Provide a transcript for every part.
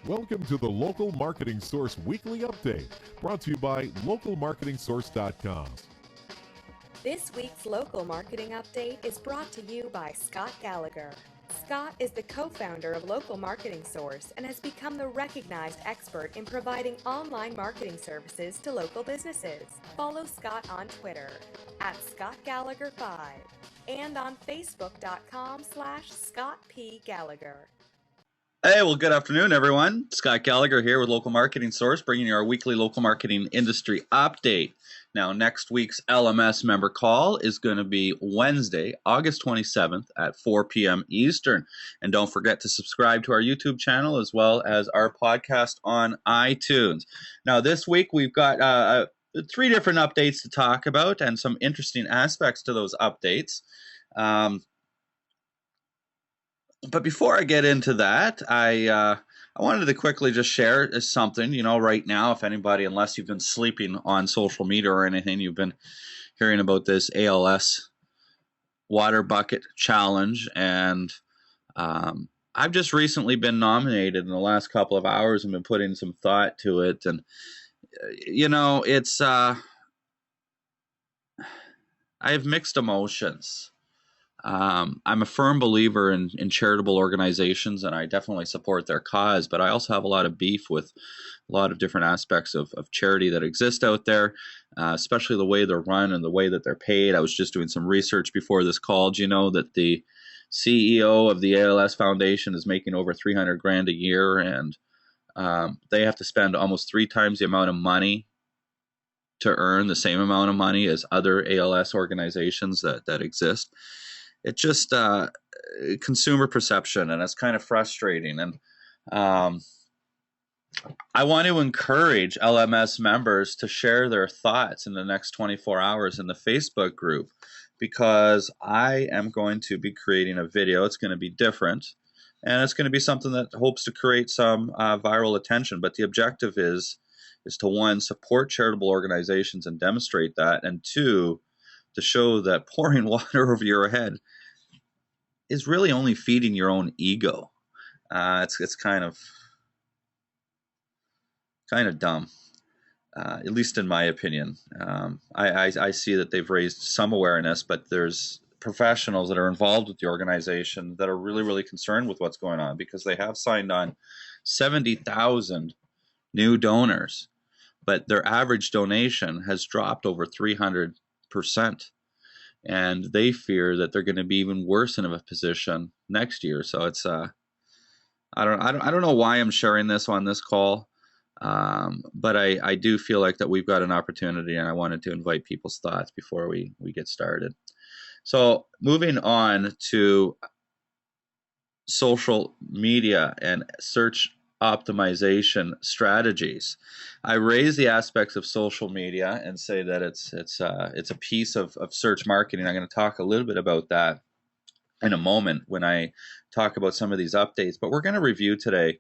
Welcome to the Local Marketing Source Weekly Update, brought to you by localmarketingsource.com. This week's Local Marketing Update is brought to you by Scott Gallagher. Scott is the co-founder of Local Marketing Source and has become the recognized expert in providing online marketing services to local businesses. Follow Scott on Twitter @ScottGallagher5 and on Facebook.com/ScottPGallagher. Hey, well, good afternoon, everyone. Scott Gallagher here with Local Marketing Source, bringing you our weekly local marketing industry update. Now, next week's LMS member call is going to be Wednesday, August 27th at 4 p.m. Eastern. And don't forget to subscribe to our YouTube channel as well as our podcast on iTunes. Now, this week we've got 3 different updates to talk about and some interesting aspects to those updates. But before I get into that, I wanted to quickly just share something. You know, right now, if anybody, unless you've been sleeping on social media or anything, you've been hearing about this ALS water bucket challenge. And I've just recently been nominated in the last couple of hours and been putting some thought to it. And, you know, it's, I have mixed emotions. I'm a firm believer in charitable organizations, and I definitely support their cause, but I also have a lot of beef with a lot of different aspects of charity that exist out there, especially the way they're run and the way that they're paid. I was just doing some research before this call. Do you know that the CEO of the ALS Foundation is making over $300,000 a year, and they have to spend almost 3 times the amount of money to earn the same amount of money as other ALS organizations that exist? It's just consumer perception, and it's kind of frustrating. And I want to encourage LMS members to share their thoughts in the next 24 hours in the Facebook group, because I am going to be creating a video. It's going to be different, and it's going to be something that hopes to create some viral attention. But the objective is to, 1, support charitable organizations and demonstrate that, and 2, to show that pouring water over your head is really only feeding your own ego. It's kind of dumb, at least in my opinion. I see that they've raised some awareness, but there's professionals that are involved with the organization that are really, really concerned with what's going on, because they have signed on 70,000 new donors, but their average donation has dropped over 300%. And they fear that they're going to be even worse in a position next year. So it's I don't know why I'm sharing this on this call, but I do feel like that we've got an opportunity, and I wanted to invite people's thoughts before we get started. So moving on to social media and search optimization strategies. I raise the aspects of social media and say that it's a piece of search marketing. I'm going to talk a little bit about that in a moment when I talk about some of these updates, but we're going to review today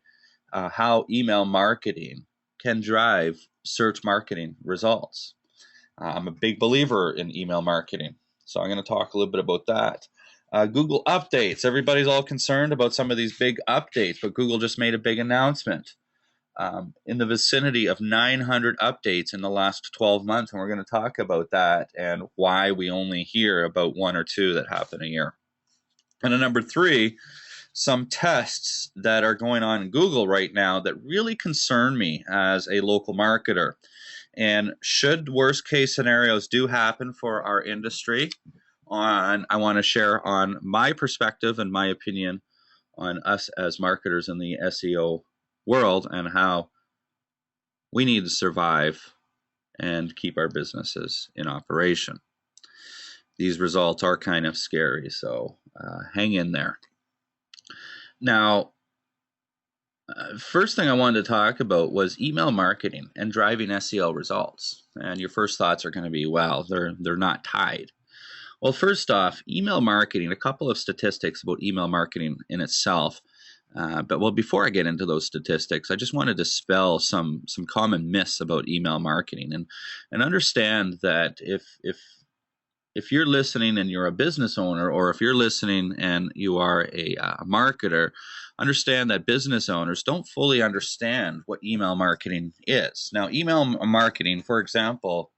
how email marketing can drive search marketing results. I'm a big believer in email marketing, so I'm going to talk a little bit about that. Google updates. Everybody's all concerned about some of these big updates, but Google just made a big announcement in the vicinity of 900 updates in the last 12 months, and we're going to talk about that and why we only hear about 1 or 2 that happen a year. And then number 3, some tests that are going on in Google right now that really concern me as a local marketer. And should worst case scenarios do happen for our industry, I want to share on my perspective and my opinion on us as marketers in the SEO world and how we need to survive and keep our businesses in operation. These results are kind of scary, so hang in there. Now, first thing I wanted to talk about was email marketing and driving SEO results. And your first thoughts are going to be, well, they're not tied. Well, first off, email marketing, a couple of statistics about email marketing in itself. But before I get into those statistics, I just want to dispel some common myths about email marketing and understand that if if you're listening and you're a business owner, or if you're listening and you are a marketer, understand that business owners don't fully understand what email marketing is. Now, email marketing, for example,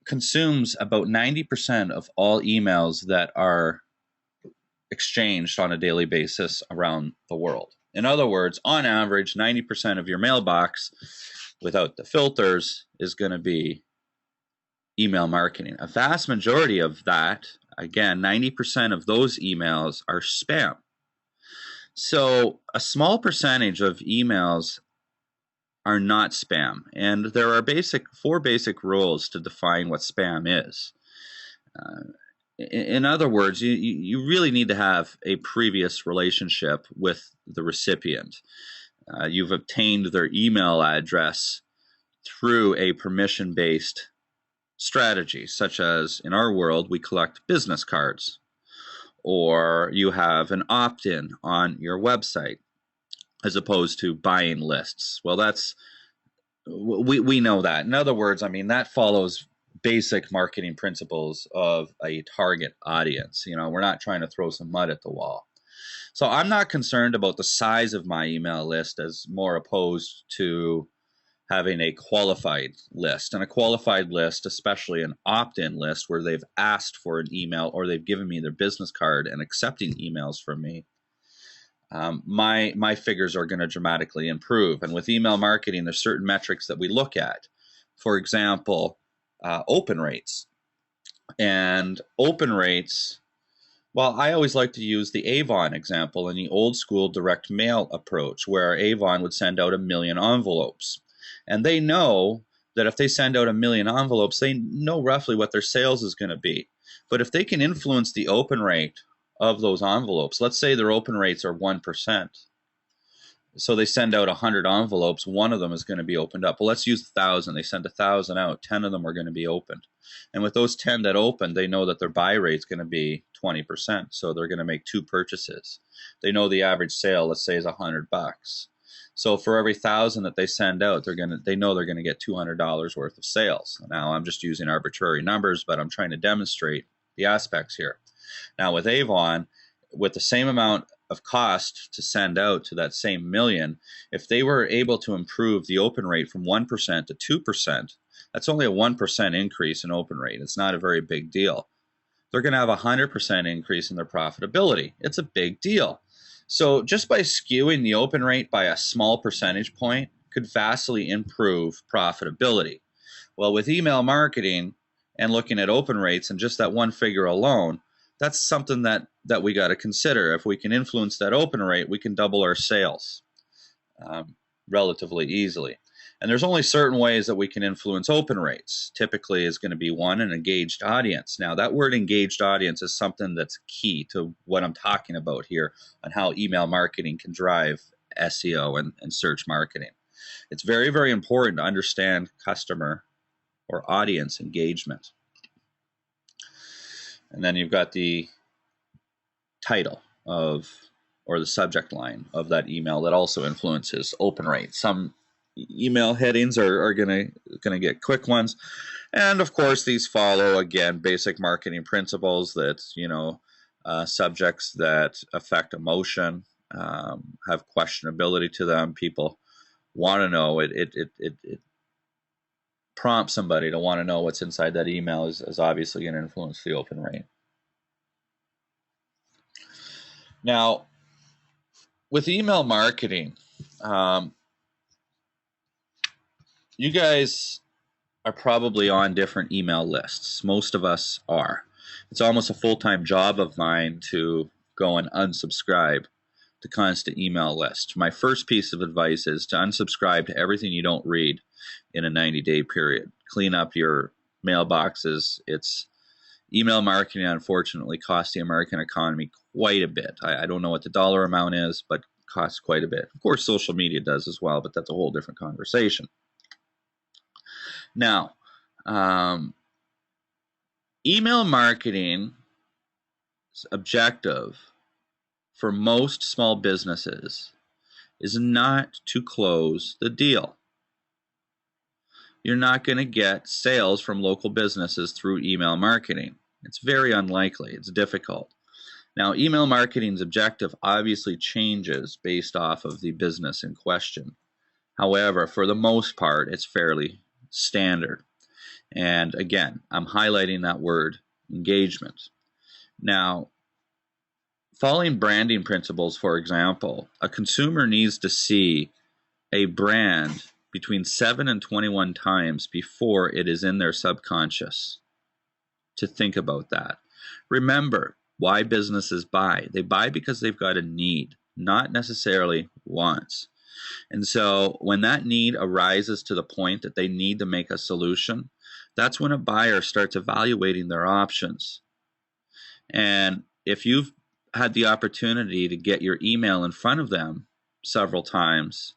consumes about 90% of all emails that are exchanged on a daily basis around the world. In other words, on average, 90% of your mailbox, without the filters, is going to be email marketing. A vast majority of that, again, 90% of those emails are spam. So a small percentage of emails are not spam. And there are four basic rules to define what spam is. In other words, you really need to have a previous relationship with the recipient. You've obtained their email address through a permission-based strategy, such as in our world, we collect business cards, or you have an opt-in on your website as opposed to buying lists. Well, we know that. In other words, I mean, that follows basic marketing principles of a target audience. You know, we're not trying to throw some mud at the wall. So I'm not concerned about the size of my email list, as more opposed to having a qualified list. And a qualified list, especially an opt-in list where they've asked for an email or they've given me their business card and accepting emails from me, my figures are going to dramatically improve. And with email marketing, there's certain metrics that we look at. For example, open rates. And open rates, well, I always like to use the Avon example in the old school direct mail approach, where Avon would send out 1 million envelopes. And they know that if they send out 1 million envelopes, they know roughly what their sales is going to be. But if they can influence the open rate of those envelopes, let's say their open rates are 1%. So they send out 100 envelopes, one of them is going to be opened up. Well, let's use 1,000. They send 1,000 out, 10 of them are going to be opened. And with those 10 that open, they know that their buy rate is going to be 20%. So they're going to make 2 purchases. They know the average sale, let's say, is $100. So for every 1,000 that they send out, they know they're going to get $200 worth of sales. Now, I'm just using arbitrary numbers, but I'm trying to demonstrate the aspects here. Now, with Avon, with the same amount of cost to send out to that same million, if they were able to improve the open rate from 1% to 2%, that's only a 1% increase in open rate. It's not a very big deal. They're going to have a 100% increase in their profitability. It's a big deal. So just by skewing the open rate by a small percentage point could vastly improve profitability. Well, with email marketing and looking at open rates and just that one figure alone, that's something that we got to consider. If we can influence that open rate, we can double our sales relatively easily. And there's only certain ways that we can influence open rates. Typically is going to be one, an engaged audience. Now, that word engaged audience is something that's key to what I'm talking about here on how email marketing can drive SEO and search marketing. It's very, very important to understand customer or audience engagement. And then you've got the title of, or the subject line of that email that also influences open rate. Some email headings are gonna get quick ones, and of course these follow, again, basic marketing principles that, you know, subjects that affect emotion, have questionability to them. People want to know it prompts somebody to want to know what's inside that email is obviously going to influence the open rate. Now, with email marketing, you guys are probably on different email lists. Most of us are. It's almost a full-time job of mine to go and unsubscribe to constant email lists. My first piece of advice is to unsubscribe to everything you don't read in a 90-day period. Clean up your mailboxes. Email marketing, unfortunately, costs the American economy quite a bit. I don't know what the dollar amount is, but costs quite a bit. Of course, social media does as well, but that's a whole different conversation. Now, email marketing's objective for most small businesses is not to close the deal. you're not going to get sales from local businesses through email marketing. It's very unlikely. It's difficult. Now, email marketing's objective obviously changes based off of the business in question. However, for the most part, it's fairly standard. And again, I'm highlighting that word, engagement. Now, following branding principles, for example, a consumer needs to see a brand between 7 and 21 times before it is in their subconscious to think about that. Remember why businesses buy. They buy because they've got a need, not necessarily wants. And so when that need arises to the point that they need to make a solution, that's when a buyer starts evaluating their options. And if you've had the opportunity to get your email in front of them several times,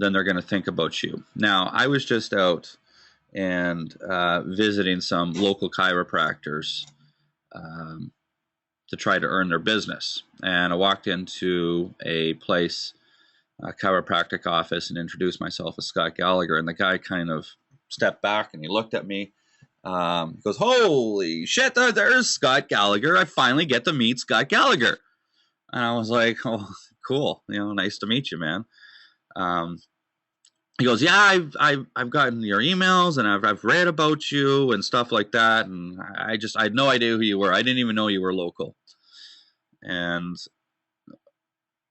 then they're going to think about you. Now, I was just out and visiting some local chiropractors to try to earn their business. And I walked into a place, a chiropractic office, and introduced myself as Scott Gallagher. And the guy kind of stepped back and he looked at me. He goes, "Holy shit, there's Scott Gallagher. I finally get to meet Scott Gallagher." And I was like, "Oh, cool. Nice to meet you, man." He goes, "Yeah, I've gotten your emails and I've read about you and stuff like that. And I had no idea who you were. I didn't even know you were local." And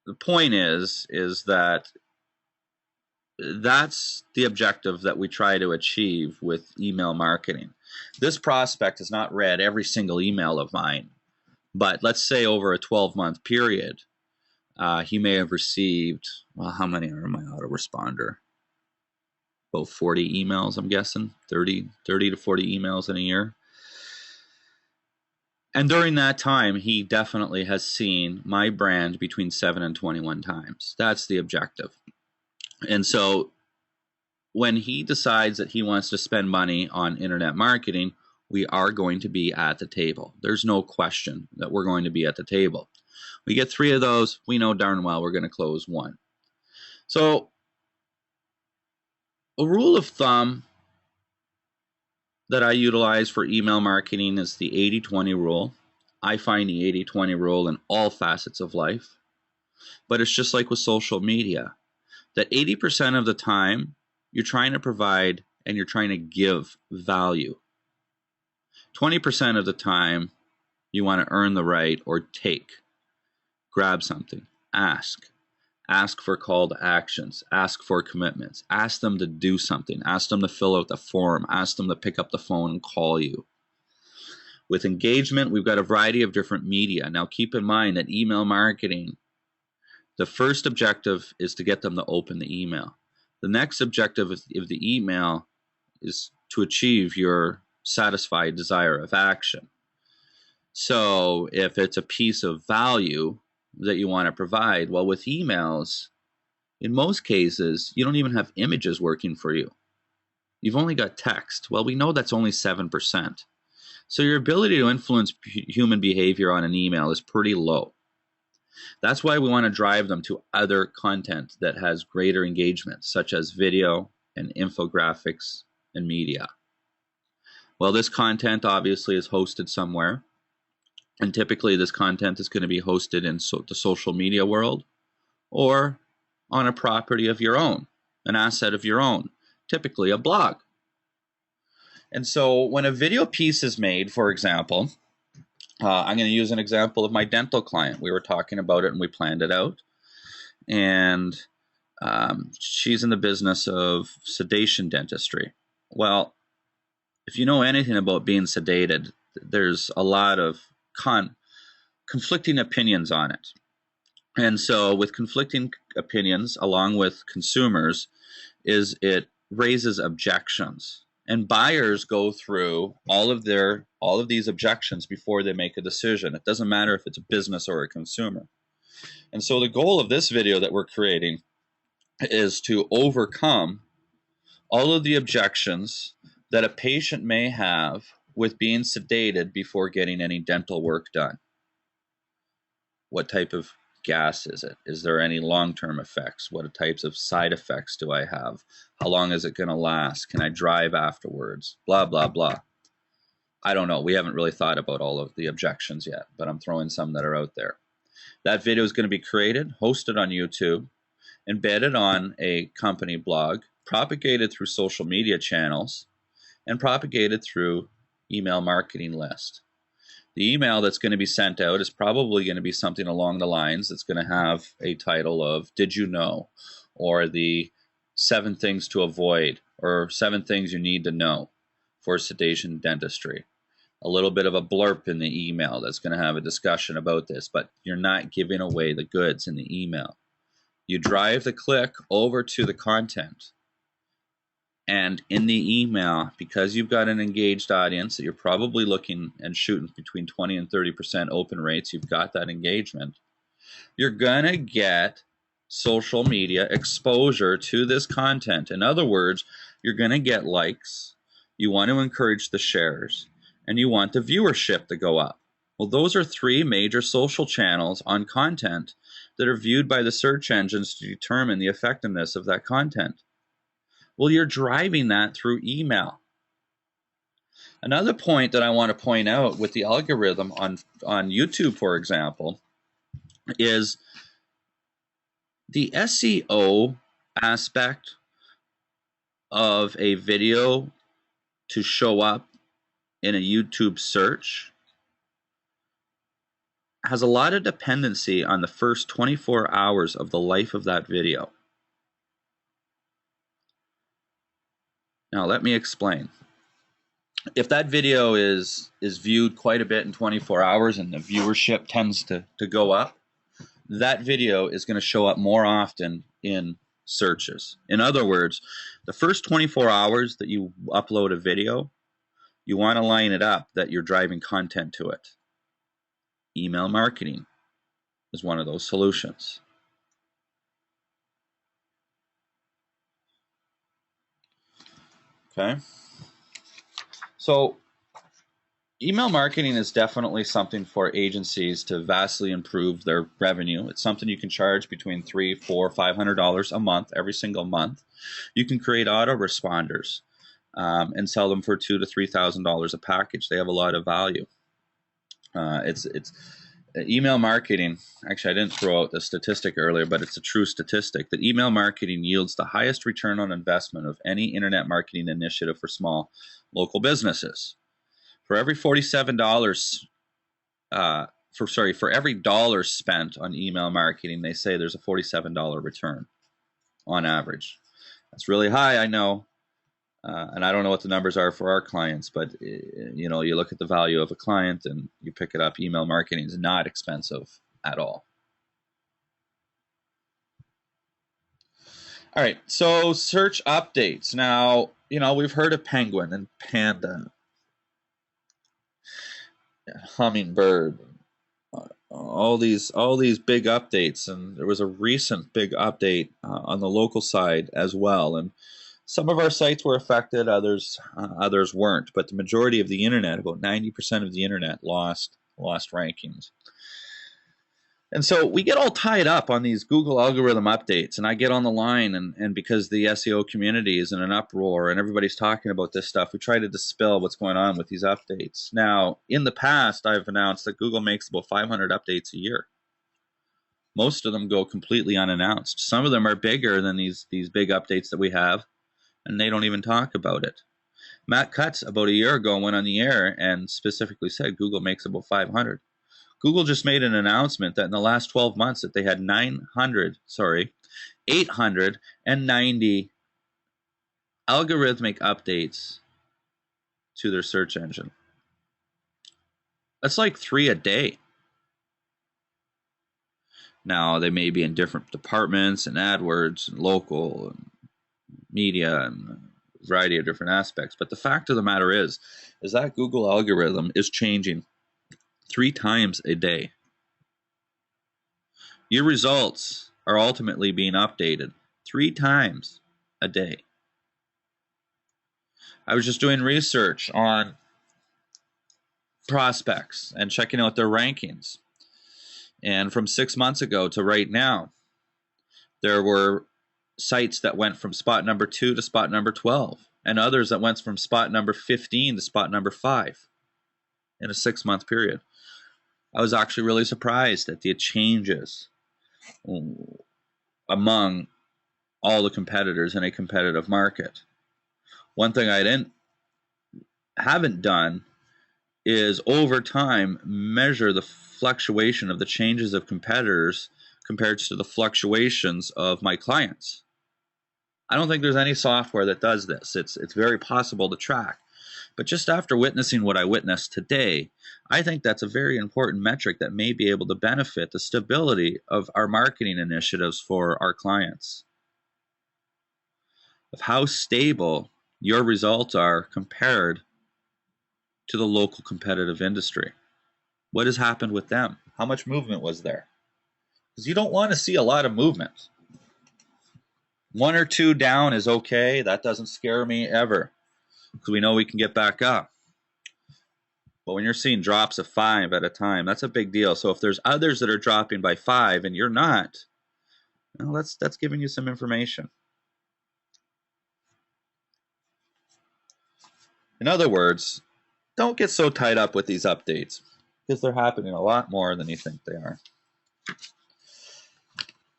the point is that that's the objective that we try to achieve with email marketing. This prospect has not read every single email of mine, but let's say over a 12-month period, he may have received, well, how many are in my autoresponder? About 40 emails, I'm guessing, 30 to 40 emails in a year. And during that time, he definitely has seen my brand between 7 and 21 times. That's the objective. And so when he decides that he wants to spend money on internet marketing, we are going to be at the table. There's no question that we're going to be at the table. We get 3 of those, we know darn well we're going to close 1. So a rule of thumb that I utilize for email marketing is the 80-20 rule. I find the 80-20 rule in all facets of life, but it's just like with social media, that 80% of the time you're trying to provide and you're trying to give value. 20% of the time you want to earn the right or take, grab something, ask for call to actions, ask for commitments, ask them to do something, ask them to fill out the form, ask them to pick up the phone and call you. With engagement, we've got a variety of different media. Now keep in mind that email marketing, the first objective is to get them to open the email. The next objective of the email is to achieve your satisfied desire of action. So if it's a piece of value that you want to provide, well, with emails, in most cases, you don't even have images working for you. You've only got text. Well, we know that's only 7%. So your ability to influence human behavior on an email is pretty low. That's why we want to drive them to other content that has greater engagement, such as video and infographics and media. Well, this content obviously is hosted somewhere. And typically this content is going to be hosted in the social media world or on a property of your own, an asset of your own, typically a blog. And so when a video piece is made, for example, I'm going to use an example of my dental client. We were talking about it and we planned it out. And she's in the business of sedation dentistry. Well, if you know anything about being sedated, there's a lot of conflicting opinions on it. And so with conflicting opinions along with consumers is it raises objections. And buyers go through all of these objections before they make a decision. It doesn't matter if it's a business or a consumer. And so the goal of this video that we're creating is to overcome all of the objections that a patient may have with being sedated before getting any dental work done. What type of gas is it? Is there any long-term effects? What types of side effects do I have? How long is it going to last? Can I drive afterwards? Blah, blah, blah. I don't know. We haven't really thought about all of the objections yet, but I'm throwing some that are out there. That video is going to be created, hosted on YouTube, embedded on a company blog, propagated through social media channels, and propagated through email marketing list. The email that's going to be sent out is probably going to be something along the lines that's going to have a title of "Did you know?" or the 7 things to avoid, or 7 things you need to know for sedation dentistry. A little bit of a blurb in the email that's going to have a discussion about this, but you're not giving away the goods in the email. You drive the click over to the content. And in the email, because you've got an engaged audience that you're probably looking and shooting between 20 and 30% open rates, you've got that engagement, you're going to get social media exposure to this content. In other words, you're going to get likes, you want to encourage the shares, and you want the viewership to go up. Well, those are 3 major social channels on content that are viewed by the search engines to determine the effectiveness of that content. Well, you're driving that through email. Another point that I want to point out with the algorithm on YouTube, for example, is the SEO aspect of a video to show up in a YouTube search has a lot of dependency on the first 24 hours of the life of that video. Now, let me explain. If that video is viewed quite a bit in 24 hours and the viewership tends to go up, that video is going to show up more often in searches. In other words, the first 24 hours that you upload a video, you want to line it up that you're driving content to it. Email marketing is one of those solutions. Okay. So email marketing is definitely something for agencies to vastly improve their revenue. It's something you can charge between $300, $400, $500 a month, every single month. You can create autoresponders and sell them for $2,000 to $3,000 a package. They have a lot of value. It's email marketing. Actually, I didn't throw out the statistic earlier, but it's a true statistic that email marketing yields the highest return on investment of any internet marketing initiative for small local businesses. For every $47, for every dollar spent on email marketing, they say there's a $47 return on average. That's really high, I know. And I don't know what the numbers are for our clients, but you look at the value of a client and you pick it up. Email marketing is not expensive at all. All right, so search updates. Now, we've heard of penguin and panda, hummingbird, all these big updates, and there was a recent big update on the local side as well. And some of our sites were affected, others weren't, but the majority of the internet, about 90% of the internet, lost rankings. And so we get all tied up on these Google algorithm updates, and I get on the line, and because the SEO community is in an uproar and everybody's talking about this stuff, we try to dispel what's going on with these updates. Now, in the past, I've announced that Google makes about 500 updates a year. Most of them go completely unannounced. Some of them are bigger than these big updates that we have, and they don't even talk about it. Matt Cutts, about a year ago, went on the air and specifically said Google makes about 500. Google just made an announcement that in the last 12 months that they had 890 algorithmic updates to their search engine. That's like 3 a day. Now, they may be in different departments and AdWords and local and media and a variety of different aspects. But the fact of the matter is that Google algorithm is changing 3 times a day. Your results are ultimately being updated 3 times a day. I was just doing research on prospects and checking out their rankings. And from 6 months ago to right now, there were sites that went from spot number 2 to spot number 12, and others that went from spot number 15 to spot number 5 in a 6-month period. I was actually really surprised at the changes among all the competitors in a competitive market. One thing I haven't done is over time measure the fluctuation of the changes of competitors compared to the fluctuations of my clients. I don't think there's any software that does this. It's very possible to track. But just after witnessing what I witnessed today, I think that's a very important metric that may be able to benefit the stability of our marketing initiatives for our clients. Of how stable your results are compared to the local competitive industry. What has happened with them? How much movement was there? Because you don't want to see a lot of movement. 1 or 2 down is okay. That doesn't scare me ever, because we know we can get back up. But when you're seeing drops of 5 at a time, that's a big deal. So if there's others that are dropping by 5 and you're not, well, that's giving you some information. In other words, don't get so tied up with these updates, because they're happening a lot more than you think they are.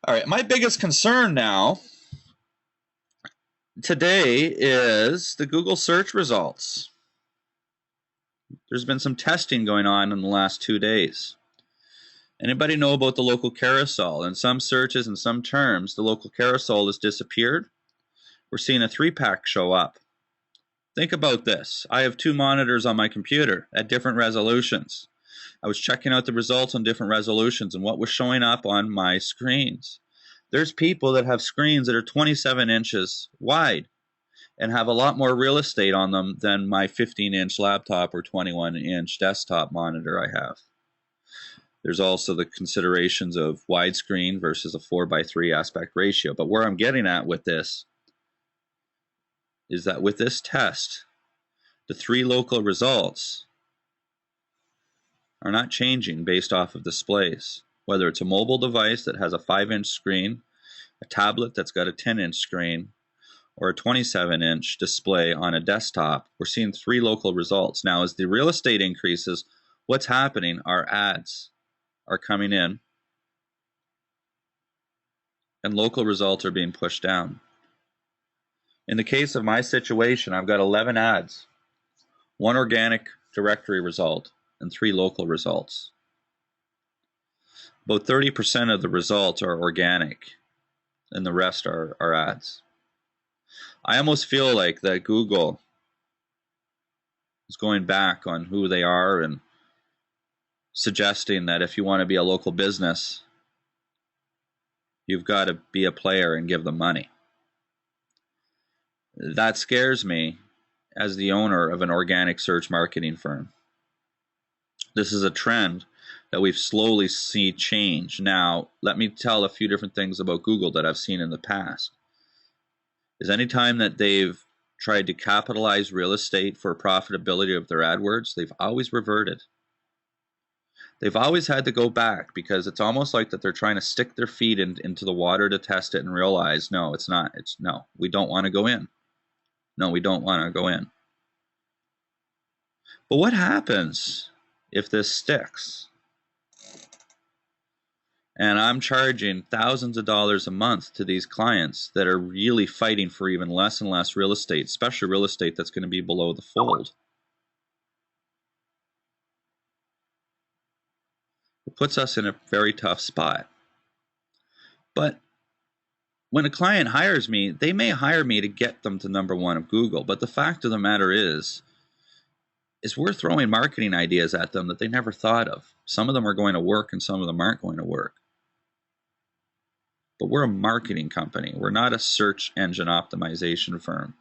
All right, my biggest concern now today is the Google search results. There's been some testing going on in the last 2 days. Anybody know about the local carousel? In some searches and some terms, the local carousel has disappeared. We're seeing a 3-pack show up. Think about this. I have 2 monitors on my computer at different resolutions. I was checking out the results on different resolutions and what was showing up on my screens. There's people that have screens that are 27 inches wide and have a lot more real estate on them than my 15-inch laptop or 21-inch desktop monitor I have. There's also the considerations of widescreen versus a 4:3 aspect ratio. But where I'm getting at with this is that with this test, the 3 local results are not changing based off of displays. Whether it's a mobile device that has a 5-inch screen, a tablet that's got a 10-inch screen, or a 27-inch display on a desktop, we're seeing 3 local results. Now, as the real estate increases, what's happening? Our ads are coming in, and local results are being pushed down. In the case of my situation, I've got 11 ads, 1 organic directory result, and 3 local results. About 30% of the results are organic, and the rest are ads. I almost feel like that Google is going back on who they are and suggesting that if you want to be a local business, you've got to be a player and give them money. That scares me as the owner of an organic search marketing firm. This is a trend that we've slowly seen change. Now, let me tell a few different things about Google that I've seen in the past. Is any time that they've tried to capitalize real estate for profitability of their AdWords, they've always reverted. They've always had to go back, because it's almost like that they're trying to stick their feet into the water to test it and realize, no, it's not. No, we don't want to go in. No, we don't want to go in. But what happens if this sticks? And I'm charging thousands of dollars a month to these clients that are really fighting for even less and less real estate, especially real estate that's going to be below the fold. It puts us in a very tough spot. But when a client hires me, they may hire me to get them to #1 of Google. But the fact of the matter is we're throwing marketing ideas at them that they never thought of. Some of them are going to work and some of them aren't going to work. But we're a marketing company. We're not a search engine optimization firm.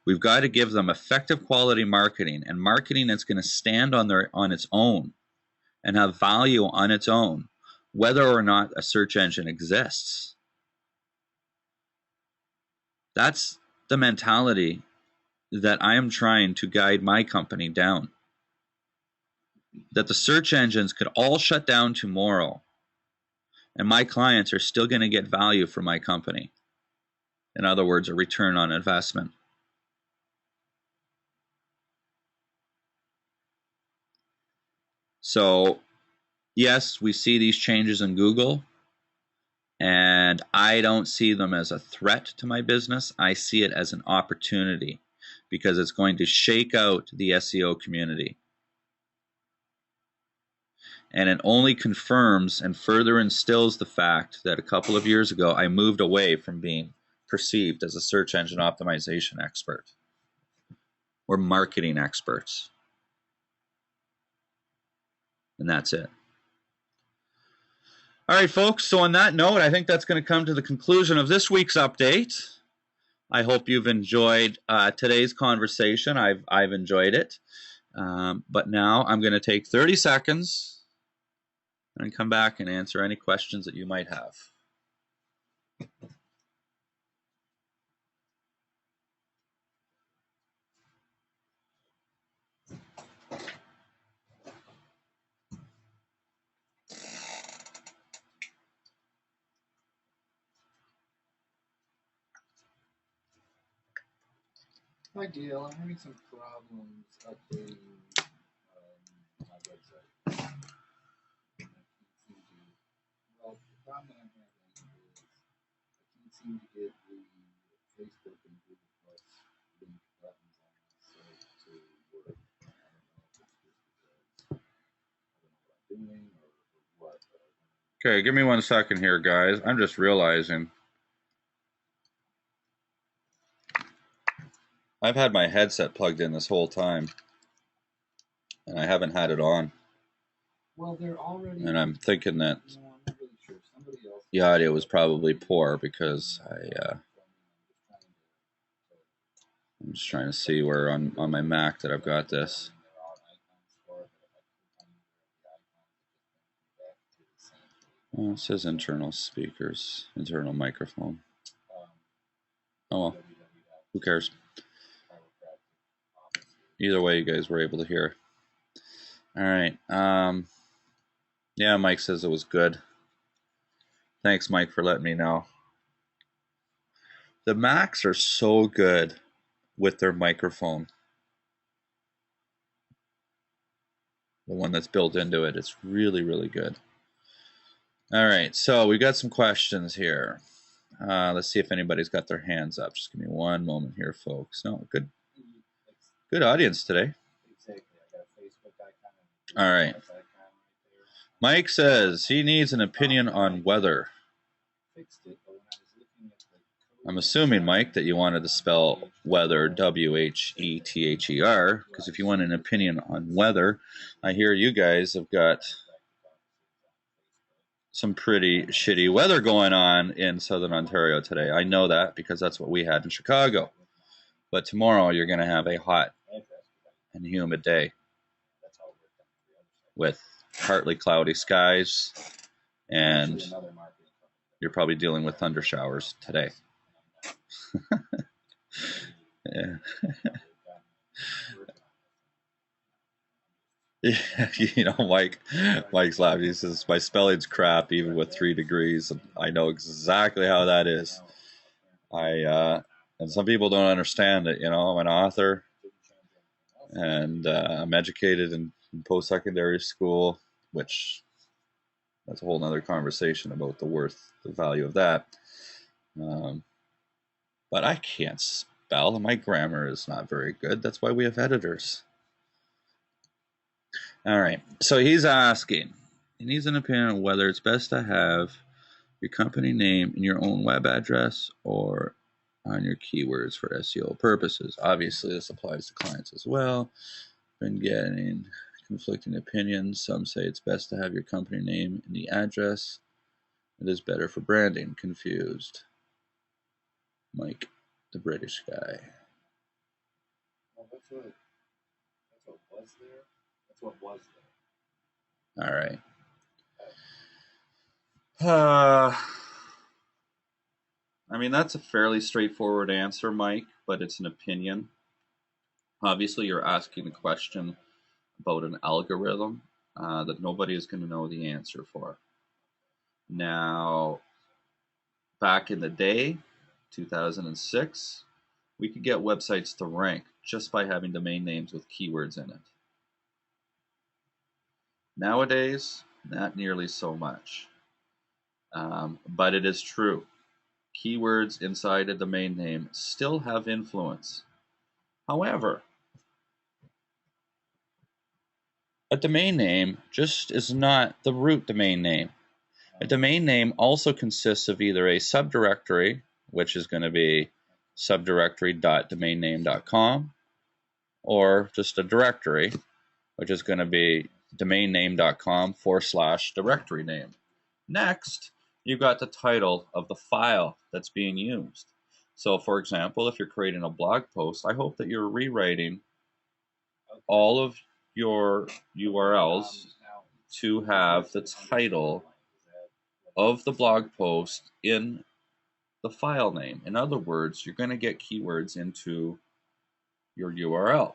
We've got to give them effective quality marketing, and marketing that's going to stand on its own and have value on its own, whether or not a search engine exists. That's the mentality that I am trying to guide my company down. that the search engines could all shut down tomorrow, and my clients are still going to get value for my company. In other words, a return on investment. So, yes, we see these changes in Google, and I don't see them as a threat to my business. I see it as an opportunity because it's going to shake out the SEO community. And it only confirms and further instills the fact that a couple of years ago, I moved away from being perceived as a search engine optimization expert or marketing experts. And that's it. All right, folks. So on that note, I think that's going to come to the conclusion of this week's update. I hope you've enjoyed today's conversation. I've enjoyed it. But now I'm going to take 30 seconds and come back and answer any questions that you might have. Hi, Dale. I'm having some problems updating my website. Well, the problem that I'm having is I can't seem to get the Facebook and Google Plus link buttons on my site to work. I don't know if it's just because I don't know what I'm doing or what. Okay, give me 1 second here, guys. I'm just realizing I've had my headset plugged in this whole time, and I haven't had it on. Well, they're already. And I'm thinking that I'm not really sure. Somebody else. the audio was probably poor because I'm just trying to see where on my Mac that I've got this. Oh, it says internal speakers, internal microphone. Oh well, who cares? Either way, you guys were able to hear. All right. Yeah, Mike says it was good. Thanks, Mike, for letting me know. The Macs are so good with their microphone. The one that's built into it. It's really, really good. All right, so we got some questions here. Let's see if anybody's got their hands up. Just give me one moment here, folks. No, good audience today. All right. Mike says he needs an opinion on weather. I'm assuming, Mike, that you wanted to spell weather W-H-E-T-H-E-R, because if you want an opinion on weather, I hear you guys have got some pretty shitty weather going on in Southern Ontario today. I know that because that's what we had in Chicago. But tomorrow you're going to have a hot and humid day with partly cloudy skies, and you're probably dealing with thunder showers today. Yeah. Yeah, you know, Mike's laughing. He says, my spelling's crap even with 3 degrees. And I know exactly how that is. And some people don't understand it. You know, I'm an author, and I'm educated in post-secondary school, which that's a whole nother conversation about the value of that. But I can't spell, and my grammar is not very good. That's why we have editors. All right, so he's asking, he needs an opinion on whether it's best to have your company name in your own web address or on your keywords for SEO purposes. Obviously, this applies to clients as well. Been getting conflicting opinions. Some say it's best to have your company name in the address. It is better for branding. Confused. Mike, the British guy. Well, that's what was there. That's what was there. All right. I mean, that's a fairly straightforward answer, Mike, but it's an opinion. Obviously, you're asking a question about an algorithm that nobody is going to know the answer for. Now, back in the day, 2006, we could get websites to rank just by having domain names with keywords in it. Nowadays, not nearly so much. But it is true. Keywords inside a domain name still have influence. However, a domain name just is not the root domain name. A domain name also consists of either a subdirectory, which is going to be subdirectory.domainname.com, or just a directory, which is going to be domainname.com/directory name. Next, you've got the title of the file that's being used. So, for example, if you're creating a blog post, I hope that you're rewriting all of your URLs to have the title of the blog post in the file name. In other words, you're going to get keywords into your URL.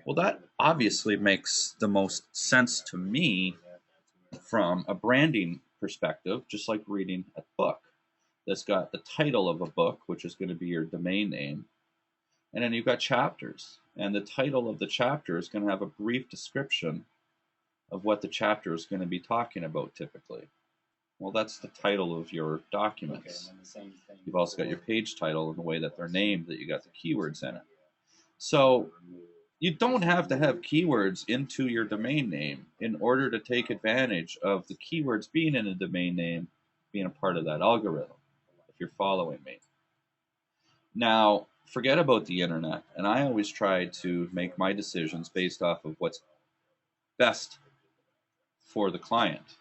Well, that obviously makes the most sense to me from a branding perspective, just like reading a book that's got the title of a book, which is going to be your domain name. And then you've got chapters, and the title of the chapter is going to have a brief description of what the chapter is going to be talking about typically. Well, that's the title of your documents. You've also got your page title and the way that they're named, that you got the keywords in it. So you don't have to have keywords into your domain name in order to take advantage of the keywords being in a domain name being a part of that algorithm, if you're following me. Now, forget about the internet, and I always try to make my decisions based off of what's best for the client,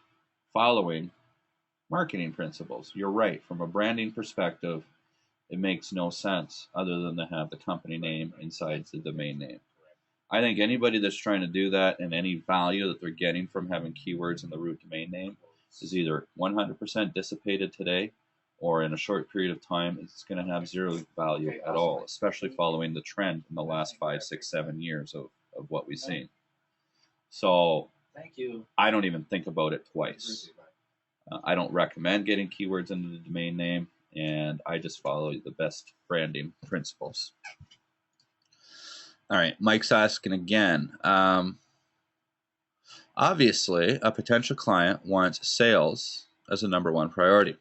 following marketing principles. You're right, from a branding perspective, it makes no sense other than to have the company name inside the domain name. I think anybody that's trying to do that and any value that they're getting from having keywords in the root domain name is either 100% dissipated today, or in a short period of time, it's going to have zero value at all, especially following the trend in the last 5, 6, 7 years of what we've seen. So I don't even think about it twice. I don't recommend getting keywords into the domain name, and I just follow the best branding principles. All right, Mike's asking again. Obviously, a potential client wants sales as a #1 priority.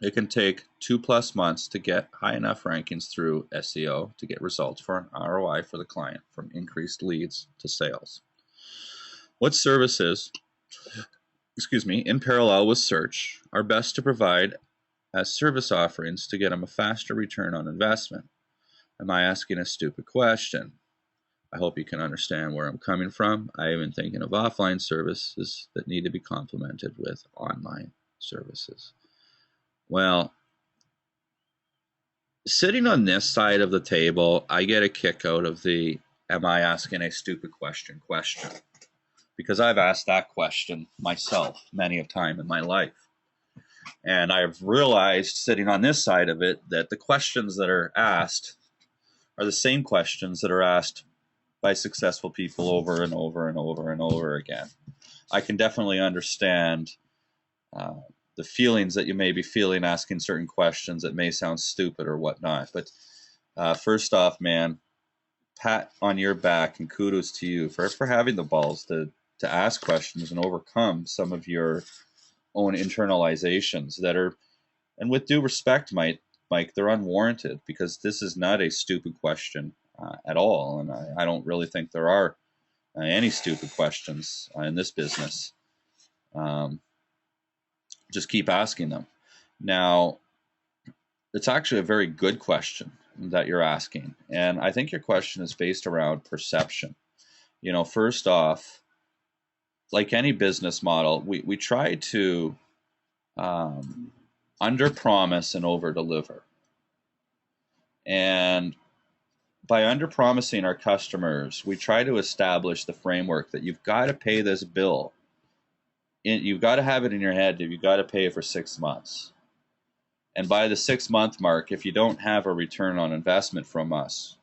It can take 2+ months to get high enough rankings through SEO to get results for an ROI for the client, from increased leads to sales. What services, in parallel with search, are best to provide as service offerings to get them a faster return on investment? Am I asking a stupid question? I hope you can understand where I'm coming from. I have been thinking of offline services that need to be complemented with online services. Well, sitting on this side of the table, I get a kick out of the "am I asking a stupid question" because I've asked that question myself many a time in my life. And I've realized, sitting on this side of it, that the questions that are asked are the same questions that are asked by successful people over and over and over and over again. I can definitely understand the feelings that you may be feeling asking certain questions that may sound stupid or whatnot. But first off, man, pat on your back and kudos to you for having the balls to ask questions and overcome some of your own internalizations that are, and with due respect, Mike, they're unwarranted, because this is not a stupid question at all. And I don't really think there are any stupid questions in this business. Just keep asking them. Now, it's actually a very good question that you're asking. And I think your question is based around perception. First off, like any business model, we try to under-promise and over-deliver. And by under-promising our customers, we try to establish the framework that you've got to pay this bill. You've got to have it in your head that you've got to pay it for 6 months. And by the 6-month mark, if you don't have a return on investment from us,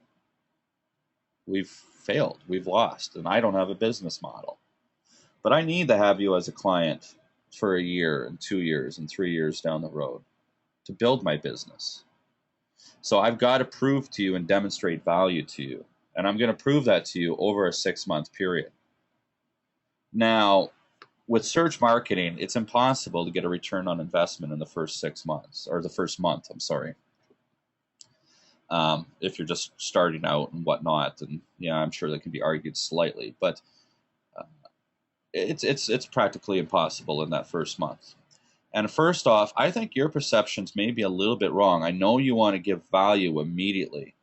we've failed. We've lost, and I don't have a business model. But I need to have you as a client for a year and 2 years and 3 years down the road to build my business. So I've got to prove to you and demonstrate value to you. And I'm going to prove that to you over a 6-month period. Now, with search marketing, it's impossible to get a return on investment in the first 6 months, or the first month, I'm sorry. If you're just starting out and whatnot, and yeah, I'm sure that can be argued slightly, but it's practically impossible in that first month. And first off, I think your perceptions may be a little bit wrong. I know you want to give value immediately,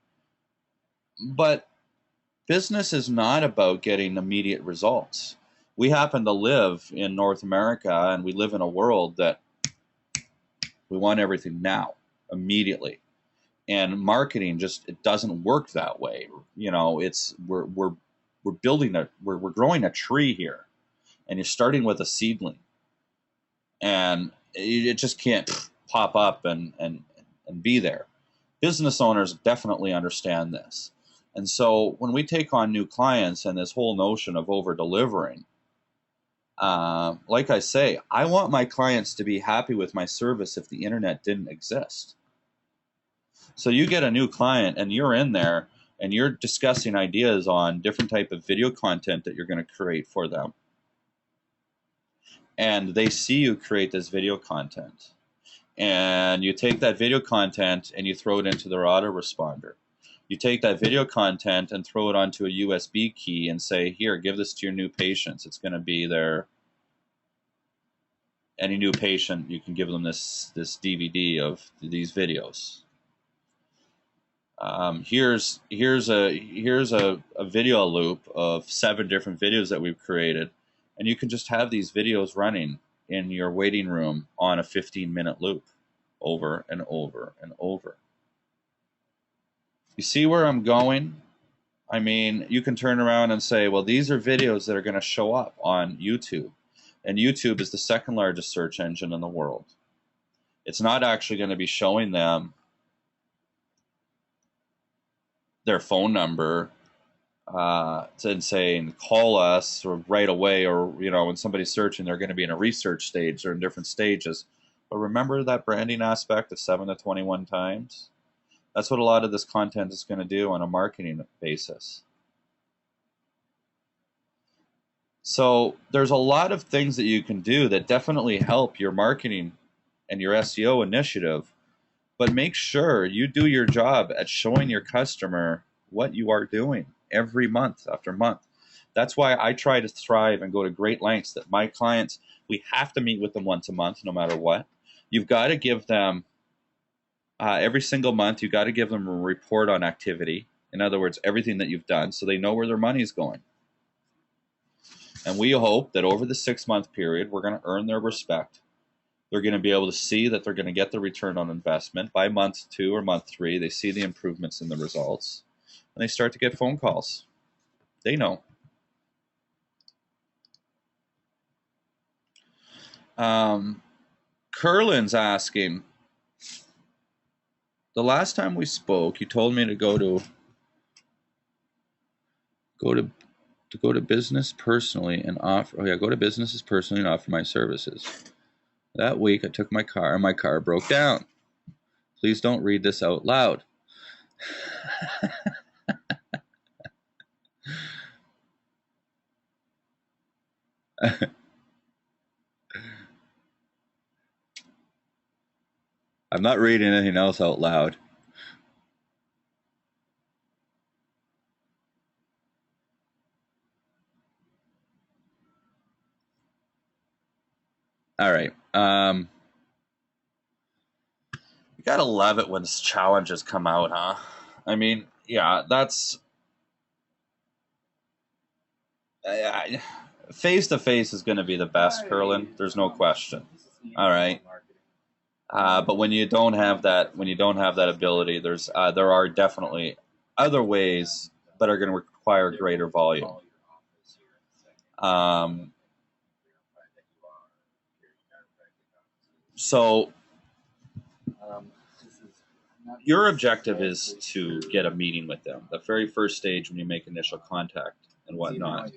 but business is not about getting immediate results. We happen to live in North America, and we live in a world that we want everything now, immediately. And marketing just, it doesn't work that way. You know, it's we're growing a tree here, and you're starting with a seedling, and it just can't pop up and be there. Business owners definitely understand this. And so when we take on new clients and this whole notion of over delivering, like I say, I want my clients to be happy with my service if the internet didn't exist. So you get a new client and you're in there and you're discussing ideas on different type of video content that you're going to create for them. And they see you create this video content. And you take that video content and you throw it into their autoresponder. You take that video content and throw it onto a USB key and say, here, give this to your new patients. It's going to be any new patient, you can give them this DVD of these videos. Here's a video loop of 7 different videos that we've created, and you can just have these videos running in your waiting room on a 15-minute loop over and over and over. You see where I'm going? I mean, you can turn around and say, well, these are videos that are going to show up on YouTube, and YouTube is the 2nd largest search engine in the world. It's not actually going to be showing them their phone number and saying call us or right away, or you know, when somebody's searching, they're going to be in a research stage or in different stages. But remember that branding aspect of 7 to 21 times. That's what a lot of this content is going to do on a marketing basis. So there's a lot of things that you can do that definitely help your marketing and your SEO initiative. But make sure you do your job at showing your customer what you are doing every month after month. That's why I try to thrive and go to great lengths that my clients, we have to meet with them once a month no matter what. You've got to give them, every single month, you've got to give them a report on activity. In other words, everything that you've done so they know where their money's going. And we hope that over the 6-month period, we're going to earn their respect. They're going to be able to see that they're going to get the return on investment. By month 2 or month 3, they see the improvements in the results, and they start to get phone calls. They know. Curlin's asking, the last time we spoke, you told me to go to business personally and offer. Oh yeah, go to businesses personally and offer my services. That week, I took my car and my car broke down. Please don't read this out loud. I'm not reading anything else out loud. All right. You gotta love it when challenges come out, huh? I mean, yeah, that's face to face is going to be the best, Curlin. There's no question. All right. But when you don't have that, ability, there are definitely other ways that are going to require greater volume. So your objective is to get a meeting with them, the very first stage when you make initial contact and whatnot.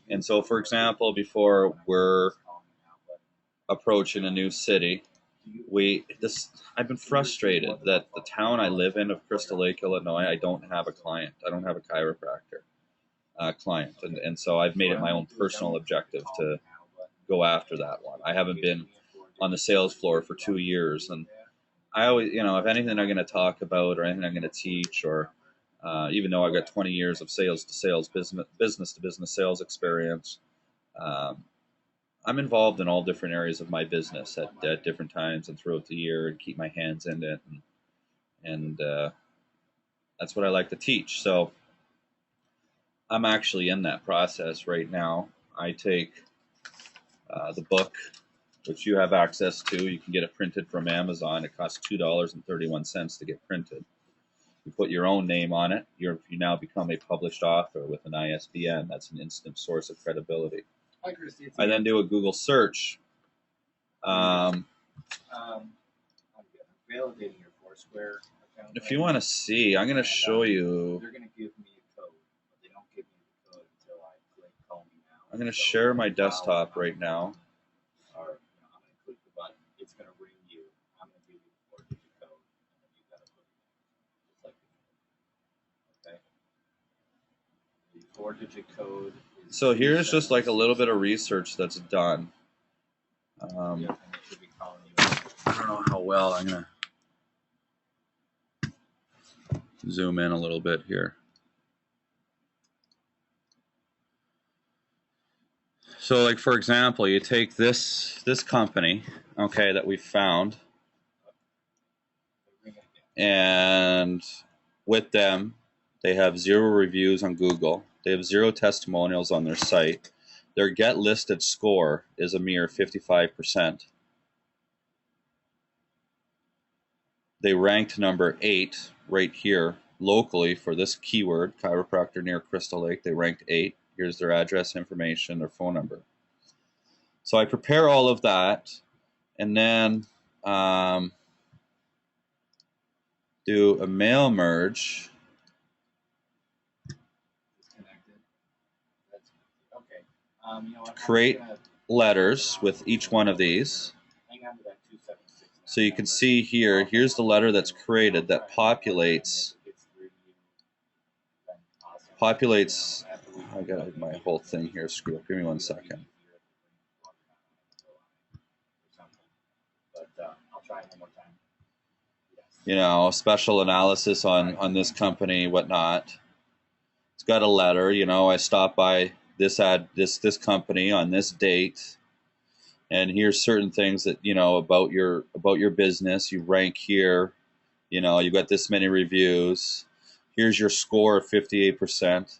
And so, for example, before we're approaching a new city, I've been frustrated that the town I live in of Crystal Lake, Illinois, I don't have a client. I don't have a chiropractor client. And so I've made it my own personal objective to go after that one. I haven't been on the sales floor for 2 years. And I always, if anything I'm going to talk about or anything I'm going to teach, or even though I've got 20 years of sales to sales, business to business sales experience, I'm involved in all different areas of my business at different times and throughout the year, and keep my hands in it. And that's what I like to teach. So I'm actually in that process right now. I take the book, which you have access to. You can get it printed from Amazon. It costs $2.31 to get printed. You put your own name on it. You now become a published author with an ISBN. That's an instant source of credibility. I then do a Google search. I'm validating your Foursquare account. If you want to see, I'm going to show you. They're going to give me a code, but they don't give me the code until I click call me now. I'm going to share my desktop right now. Or, I'm going to click the button. It's going to ring you. I'm going to give you the 4-digit code, and then you've got to put it in. Just like okay. The 4-digit code. So here's just like a little bit of research that's done. I don't know how well. I'm going to zoom in a little bit here. So like, for example, you take this company, okay, that we found, and with them, they have 0 reviews on Google. They have 0 testimonials on their site. Their get listed score is a mere 55%. They ranked number 8 right here locally for this keyword, chiropractor near Crystal Lake. They ranked 8. Here's their address information, their phone number. So I prepare all of that, and then do a mail merge. Create letters with each one of these. So you can see here, here's the letter that's created that populates, I got my whole thing here screwed up. Give me 1 second. Special analysis on this company, whatnot. It's got a letter, I stopped by this company on this date, and here's certain things that about your business. You rank here, you've got this many reviews. Here's your score of 58%.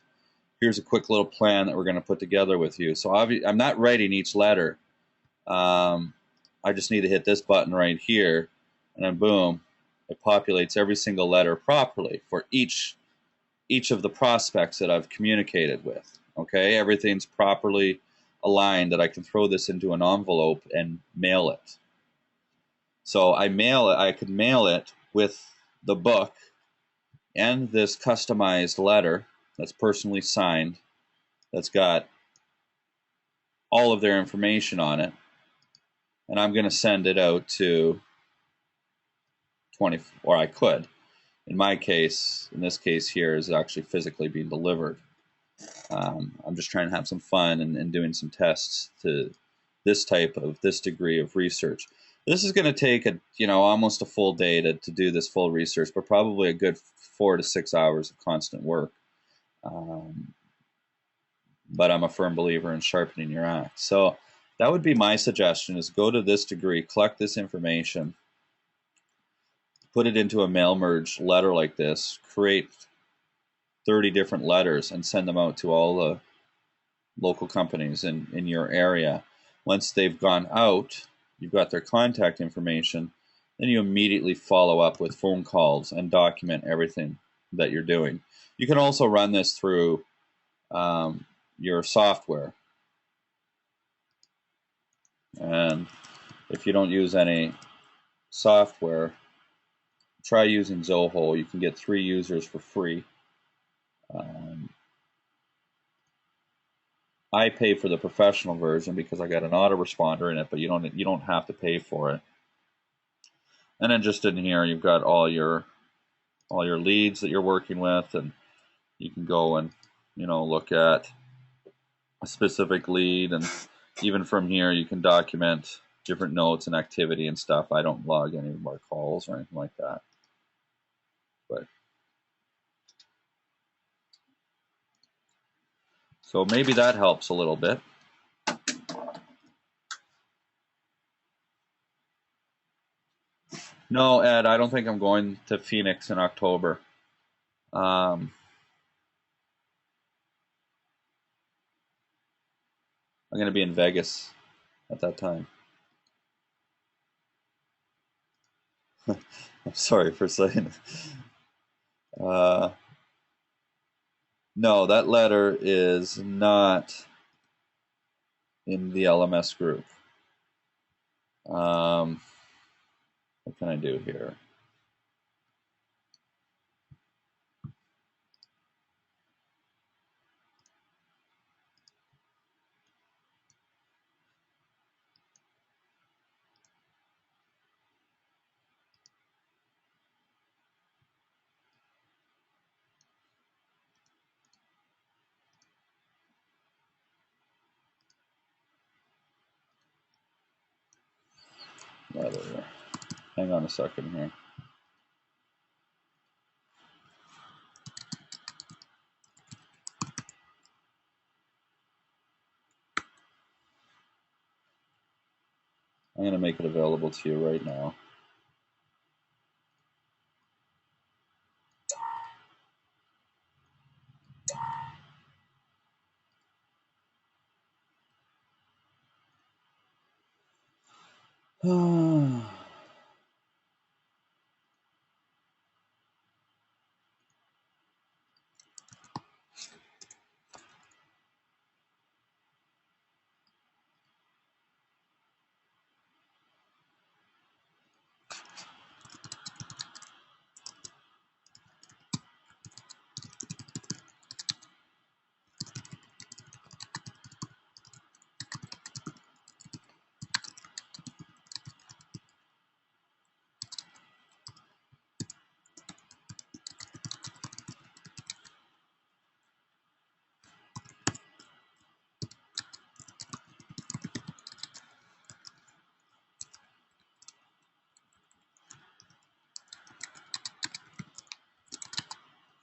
Here's a quick little plan that we're going to put together with you. So I'm not writing each letter. I just need to hit this button right here, and then boom, it populates every single letter properly for each of the prospects that I've communicated with. Okay, everything's properly aligned that I can throw this into an envelope and mail it. So I could mail it with the book and this customized letter that's personally signed, that's got all of their information on it, and I'm going to send it out to 20, or I could. In this case here, is actually physically being delivered. I'm just trying to have some fun and doing some tests to this degree of research. This is going to take almost a full day to do this full research, but probably a good 4 to 6 hours of constant work. But I'm a firm believer in sharpening your axe. So that would be my suggestion: is go to this degree, collect this information, put it into a mail merge letter like this, create 30 different letters and send them out to all the local companies in your area. Once they've gone out, you've got their contact information, then you immediately follow up with phone calls and document everything that you're doing. You can also run this through your software. And if you don't use any software, try using Zoho. You can get 3 users for free. I pay for the professional version because I got an autoresponder in it, but you don't have to pay for it. And then just in here, you've got all your leads that you're working with, and you can go and look at a specific lead, and even from here you can document different notes and activity and stuff. I don't log any of our calls or anything like that, but so maybe that helps a little bit. No, Ed, I don't think I'm going to Phoenix in October. I'm going to be in Vegas at that time. I'm sorry for saying no, that letter is not in the LMS group. What can I do here? Letter. Hang on a second here. I'm going to make it available to you right now.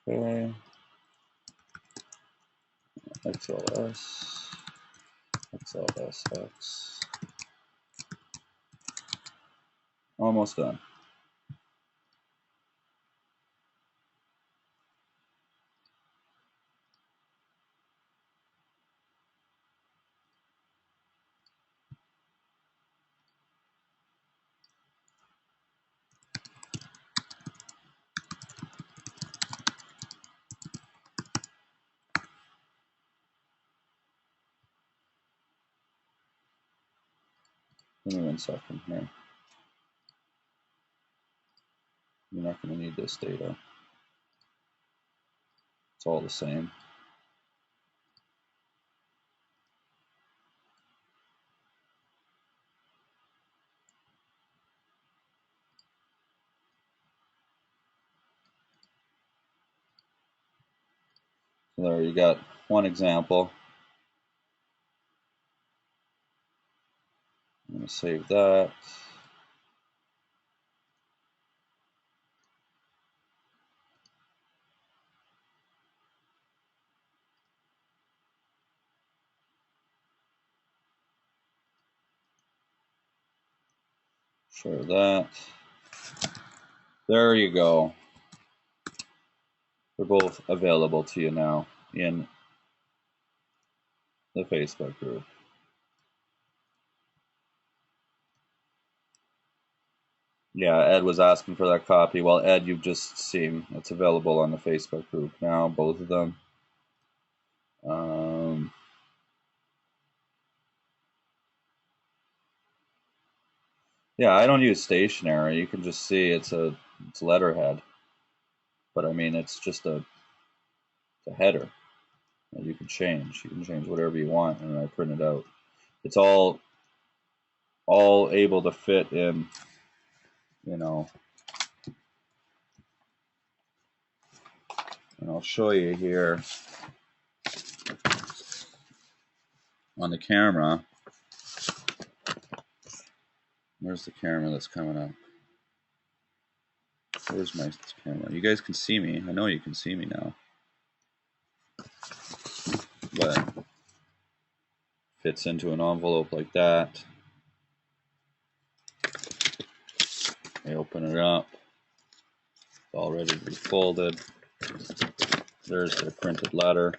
Okay. XLS, XLSX. Almost done. Give me 1 second here. You're not going to need this data. It's all the same. So there you got one example. I'm going to save that. Share that. There you go. They're both available to you now in the Facebook group. Yeah, Ed was asking for that copy. Well, Ed, you've just seen it's available on the Facebook group now, both of them. Yeah, I don't use stationery. You can just see it's a It's letterhead, but I mean, it's just a header that you can change. You can change whatever you want, and I print it out. It's all able to fit in, you know. And I'll show you here on the camera. Where's the camera that's coming up? Where's my camera? You guys can see me. I know you can see me now. But fits into an envelope like that. I open it up. It's all ready to be folded. There's the printed letter.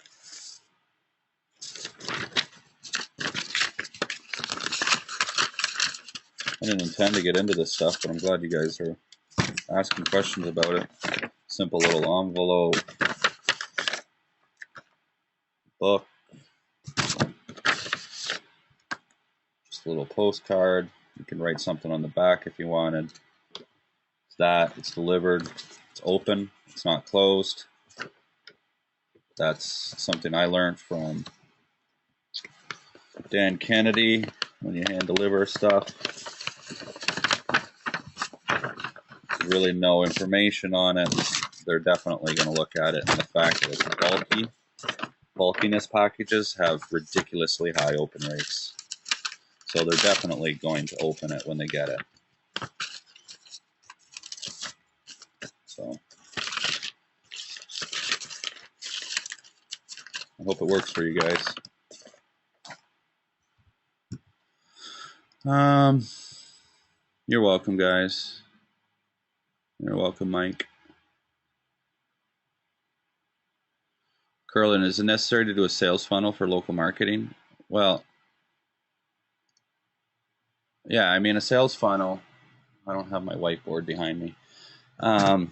I didn't intend to get into this stuff, but I'm glad you guys are asking questions about it. Simple little envelope, book, just a little postcard. You can write something on the back if you wanted. It's that, it's delivered, it's open, it's not closed. That's something I learned from Dan Kennedy when you hand deliver stuff. There's really no information on it. They're definitely going to look at it, and the fact that it's bulky. Bulkiness packages have ridiculously high open rates. So they're definitely going to open it when they get it. So I hope it works for you guys. You're welcome, guys. You're welcome, Mike. Curlin, is it necessary to do a sales funnel for local marketing? Well, yeah, I mean, a sales funnel, I don't have my whiteboard behind me. Well,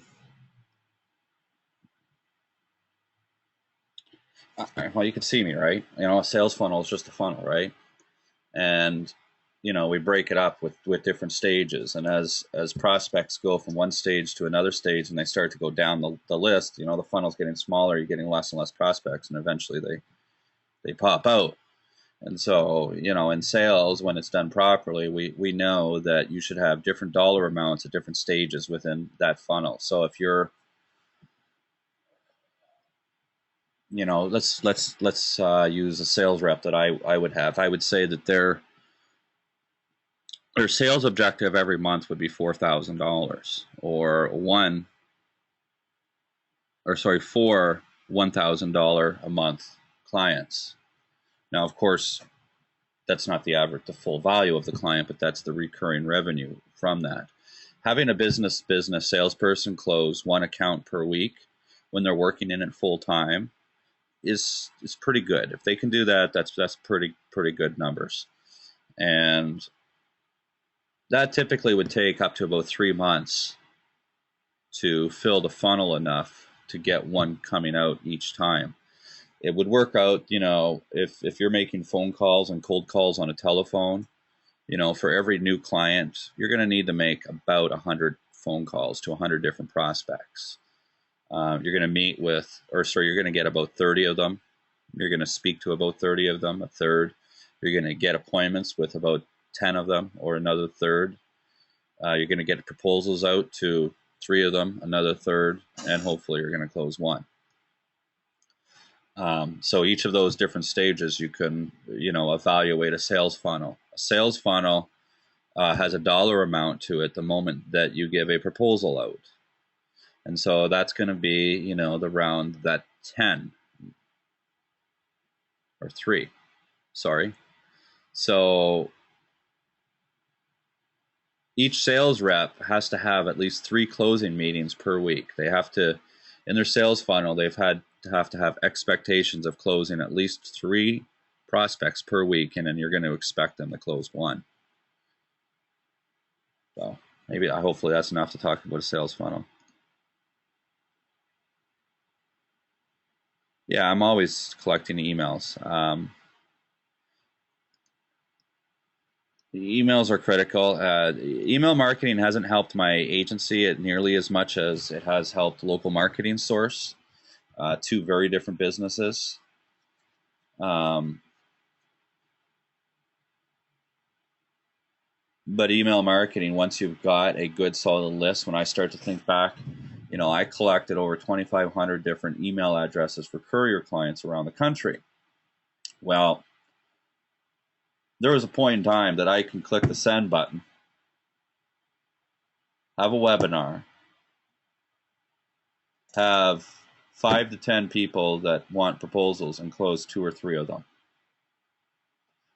you can see me, right? You know, a sales funnel is just a funnel, right? And, you know, we break it up with different stages. And as prospects go from one stage to another stage and they start to go down the list, you know, the funnel's getting smaller, you're getting less and less prospects, and eventually they pop out. And so, you know, in sales, when it's done properly, we know that you should have different dollar amounts at different stages within that funnel. So if you're, you know, let's use a sales rep that I would have. I would say that their sales objective every month would be $4,000 or for $1,000 a month clients. Now, of course, that's not the average, the full value of the client, but that's the recurring revenue from that. Having a business salesperson close one account per week when they're working in it full time is pretty good. If they can do that, that's pretty good numbers. And that typically would take up to about 3 months to fill the funnel enough to get one coming out each time. It would work out, you know, if you're making phone calls and cold calls on a telephone, you know, for every new client, you're going to need to make about 100 phone calls to 100 different prospects. You're going to meet with, you're going to get about 30 of them. You're going to speak to about 30 of them, a third. You're going to get appointments with about 10 of them, or another third. You're going to get proposals out to 3 of them, another third, and hopefully you're going to close one. So each of those different stages, you can, you know, evaluate a sales funnel. A sales funnel has a dollar amount to it the moment that you give a proposal out. And so that's going to be, you know, the round that 10 or 3, sorry. So each sales rep has to have at least 3 closing meetings per week. They have to, in their sales funnel, they've had to have expectations of closing at least 3 prospects per week, and then you're going to expect them to close 1. So hopefully that's enough to talk about a sales funnel. Yeah, I'm always collecting emails. Emails are critical. Email marketing hasn't helped my agency nearly as much as it has helped Local Marketing Source, two very different businesses. But email marketing, once you've got a good solid list, when I start to think back, you know, I collected over 2,500 different email addresses for courier clients around the country. Well, there was a point in time that I can click the send button, have a webinar, have 5 to 10 people that want proposals and close 2 or 3 of them.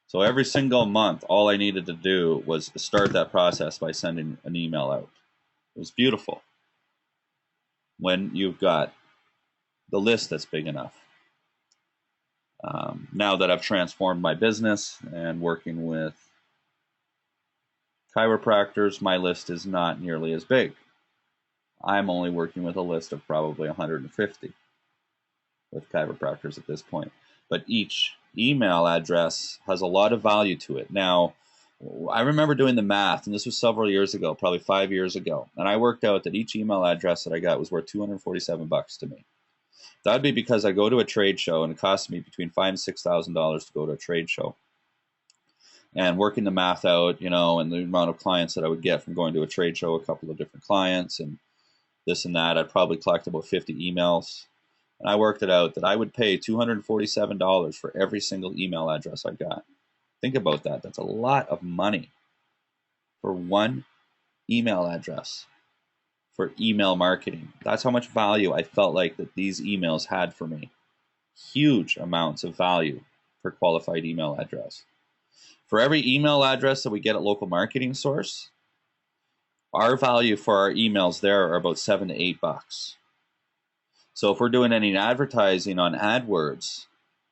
So every single month, all I needed to do was start that process by sending an email out. It was beautiful when you've got the list that's big enough. Now that I've transformed my business and working with chiropractors, my list is not nearly as big. I'm only working with a list of probably 150 with chiropractors at this point. But each email address has a lot of value to it. Now, I remember doing the math, and this was several years ago, probably 5 years ago, and I worked out that each email address that I got was worth $247 to me. That'd be because I go to a trade show, and it costs me between $5,000 and $6,000 to go to a trade show. And working the math out, you know, and the amount of clients that I would get from going to a trade show, a couple of different clients, and this and that, I'd probably collect about 50 emails. And I worked it out that I would pay $247 for every single email address I got. Think about that. That's a lot of money for one email address for email marketing. That's how much value I felt like that these emails had for me. Huge amounts of value per qualified email address. For every email address that we get at Local Marketing Source, our value for our emails there are about $7 to $8. So if we're doing any advertising on AdWords,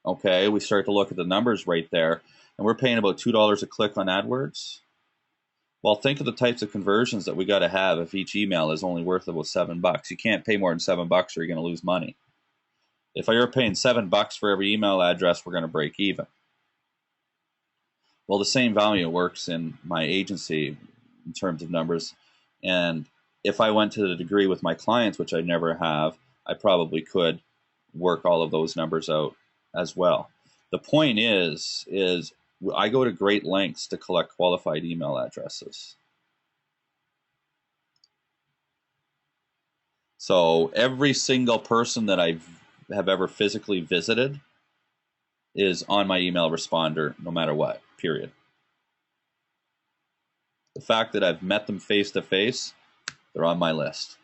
okay, we start to look at the numbers right there, and we're paying about $2 a click on AdWords. Well, think of the types of conversions that we got to have if each email is only worth about $7. You can't pay more than $7 or you're going to lose money. If you're paying $7 for every email address, we're going to break even. Well, the same value works in my agency in terms of numbers. And if I went to the degree with my clients, which I never have, I probably could work all of those numbers out as well. The point is I go to great lengths to collect qualified email addresses. So every single person that I have ever physically visited is on my email responder no matter what, period. The fact that I've met them face to face, they're on my list.